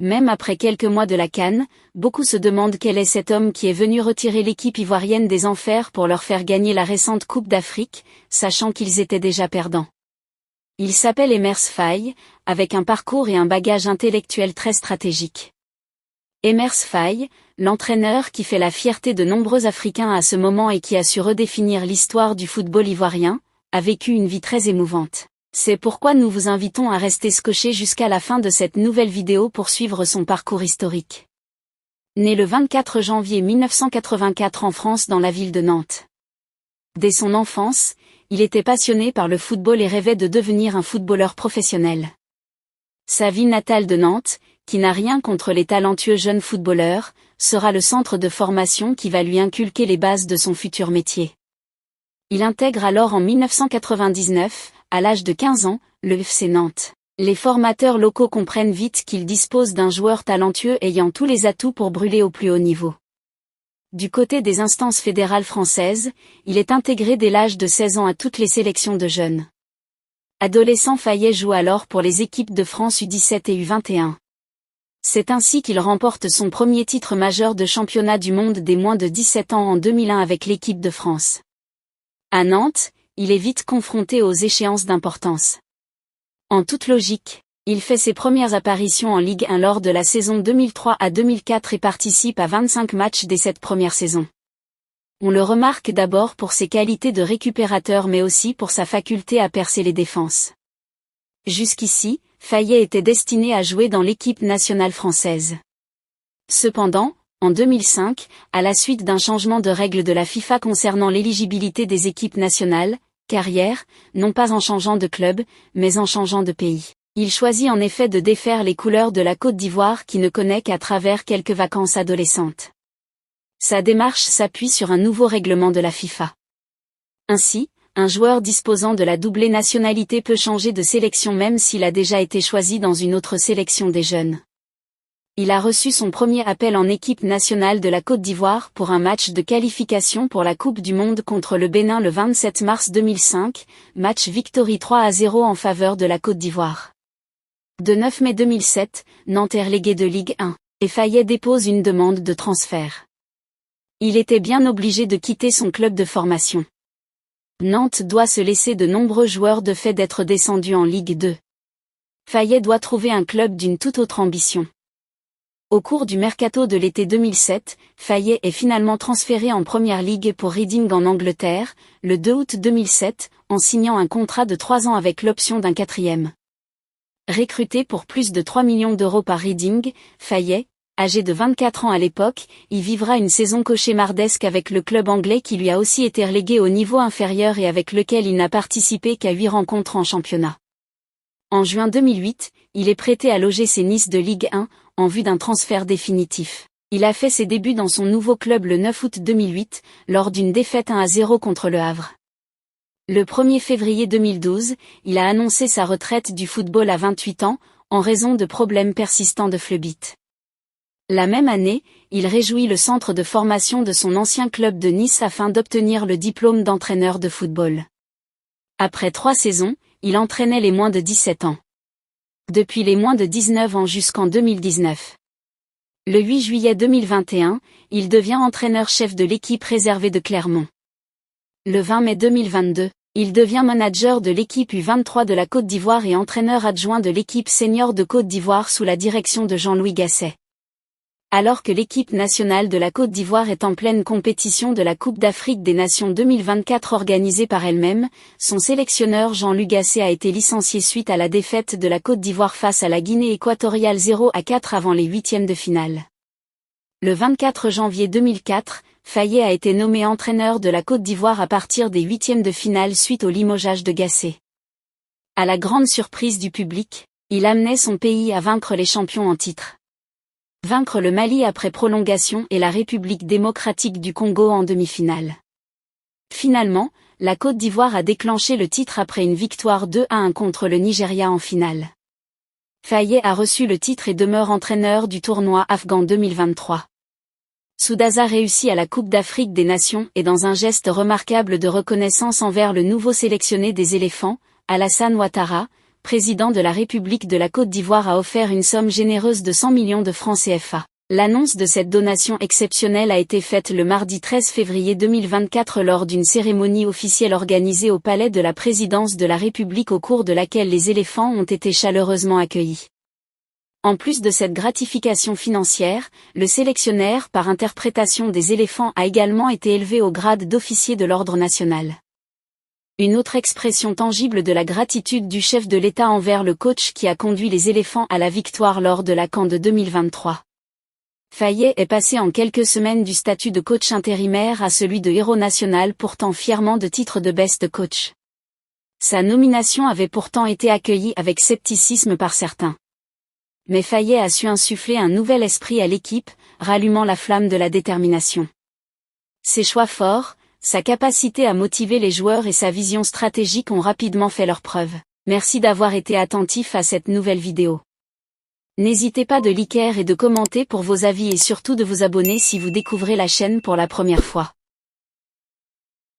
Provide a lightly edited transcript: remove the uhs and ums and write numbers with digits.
Même après quelques mois de la CAN, beaucoup se demandent quel est cet homme qui est venu retirer l'équipe ivoirienne des enfers pour leur faire gagner la récente Coupe d'Afrique, sachant qu'ils étaient déjà perdants. Il s'appelle Emers Faye, avec un parcours et un bagage intellectuel très stratégique. Emers Faye, l'entraîneur qui fait la fierté de nombreux Africains à ce moment et qui a su redéfinir l'histoire du football ivoirien, a vécu une vie très émouvante. C'est pourquoi nous vous invitons à rester scotchés jusqu'à la fin de cette nouvelle vidéo pour suivre son parcours historique. Né le 24 janvier 1984 en France dans la ville de Nantes. Dès son enfance, il était passionné par le football et rêvait de devenir un footballeur professionnel. Sa ville natale de Nantes, qui n'a rien contre les talentueux jeunes footballeurs, sera le centre de formation qui va lui inculquer les bases de son futur métier. Il intègre alors en 1999, à l'âge de 15 ans, le FC Nantes. Les formateurs locaux comprennent vite qu'il dispose d'un joueur talentueux ayant tous les atouts pour brûler au plus haut niveau. Du côté des instances fédérales françaises, il est intégré dès l'âge de 16 ans à toutes les sélections de jeunes. Adolescent, Faye joue alors pour les équipes de France U17 et U21. C'est ainsi qu'il remporte son premier titre majeur de championnat du monde des moins de 17 ans en 2001 avec l'équipe de France. À Nantes, il est vite confronté aux échéances d'importance. En toute logique, il fait ses premières apparitions en Ligue 1 lors de la saison 2003 à 2004 et participe à 25 matchs dès cette première saison. On le remarque d'abord pour ses qualités de récupérateur mais aussi pour sa faculté à percer les défenses. Jusqu'ici, Faye était destiné à jouer dans l'équipe nationale française. Cependant, en 2005, à la suite d'un changement de règles de la FIFA concernant l'éligibilité des équipes nationales, carrière, non pas en changeant de club, mais en changeant de pays. Il choisit en effet de défaire les couleurs de la Côte d'Ivoire qui ne connaît qu'à travers quelques vacances adolescentes. Sa démarche s'appuie sur un nouveau règlement de la FIFA. Ainsi, un joueur disposant de la doublée nationalité peut changer de sélection même s'il a déjà été choisi dans une autre sélection des jeunes. Il a reçu son premier appel en équipe nationale de la Côte d'Ivoire pour un match de qualification pour la Coupe du Monde contre le Bénin le 27 mars 2005, match victory 3-0 en faveur de la Côte d'Ivoire. De 9 mai 2007, Nantes est relégué de Ligue 1, et Faye dépose une demande de transfert. Il était bien obligé de quitter son club de formation. Nantes doit se laisser de nombreux joueurs de fait d'être descendu en Ligue 2. Faye doit trouver un club d'une toute autre ambition. Au cours du mercato de l'été 2007, Faye est finalement transféré en Première Ligue pour Reading en Angleterre, le 2 août 2007, en signant un contrat de 3 ans avec l'option d'un 4e. Recruté pour plus de 3 millions d'euros par Reading, Faye, âgé de 24 ans à l'époque, y vivra une saison cauchemardesque avec le club anglais qui lui a aussi été relégué au niveau inférieur et avec lequel il n'a participé qu'à 8 rencontres en championnat. En juin 2008, il est prêté à l'OGC Nice de Ligue 1, en vue d'un transfert définitif. Il a fait ses débuts dans son nouveau club le 9 août 2008, lors d'une défaite 1-0 contre le Havre. Le 1er février 2012, il a annoncé sa retraite du football à 28 ans, en raison de problèmes persistants de phlébite. La même année, il réjouit le centre de formation de son ancien club de Nice afin d'obtenir le diplôme d'entraîneur de football. Après 3 saisons, il entraînait les moins de 17 ans. Depuis les moins de 19 ans jusqu'en 2019. Le 8 juillet 2021, il devient entraîneur-chef de l'équipe réservée de Clermont. Le 20 mai 2022, il devient manager de l'équipe U23 de la Côte d'Ivoire et entraîneur adjoint de l'équipe senior de Côte d'Ivoire sous la direction de Jean-Louis Gasset. Alors que l'équipe nationale de la Côte d'Ivoire est en pleine compétition de la Coupe d'Afrique des Nations 2024 organisée par elle-même, son sélectionneur Jean-Louis Gasset a été licencié suite à la défaite de la Côte d'Ivoire face à la Guinée équatoriale 0-4 avant les huitièmes de finale. Le 24 janvier 2004, Faye a été nommé entraîneur de la Côte d'Ivoire à partir des huitièmes de finale suite au limogeage de Gasset. À la grande surprise du public, il amenait son pays à vaincre les champions en titre. Vaincre le Mali après prolongation et la République démocratique du Congo en demi-finale. Finalement, la Côte d'Ivoire a déclenché le titre après une victoire 2-1 contre le Nigeria en finale. Faye a reçu le titre et demeure entraîneur du tournoi afghan 2023. Soudaza réussit à la Coupe d'Afrique des Nations et dans un geste remarquable de reconnaissance envers le nouveau sélectionné des éléphants, Alassane Ouattara, président de la République de la Côte d'Ivoire a offert une somme généreuse de 100 millions de francs CFA. L'annonce de cette donation exceptionnelle a été faite le mardi 13 février 2024 lors d'une cérémonie officielle organisée au Palais de la Présidence de la République au cours de laquelle les éléphants ont été chaleureusement accueillis. En plus de cette gratification financière, le sélectionnaire par interprétation des éléphants a également été élevé au grade d'officier de l'Ordre national. Une autre expression tangible de la gratitude du chef de l'État envers le coach qui a conduit les éléphants à la victoire lors de la CAN de 2023. Faye est passé en quelques semaines du statut de coach intérimaire à celui de héros national portant fièrement de titre de best coach. Sa nomination avait pourtant été accueillie avec scepticisme par certains. Mais Faye a su insuffler un nouvel esprit à l'équipe, rallumant la flamme de la détermination. Ses choix forts, sa capacité à motiver les joueurs et sa vision stratégique ont rapidement fait leurs preuves. Merci d'avoir été attentif à cette nouvelle vidéo. N'hésitez pas de liker et de commenter pour vos avis et surtout de vous abonner si vous découvrez la chaîne pour la première fois.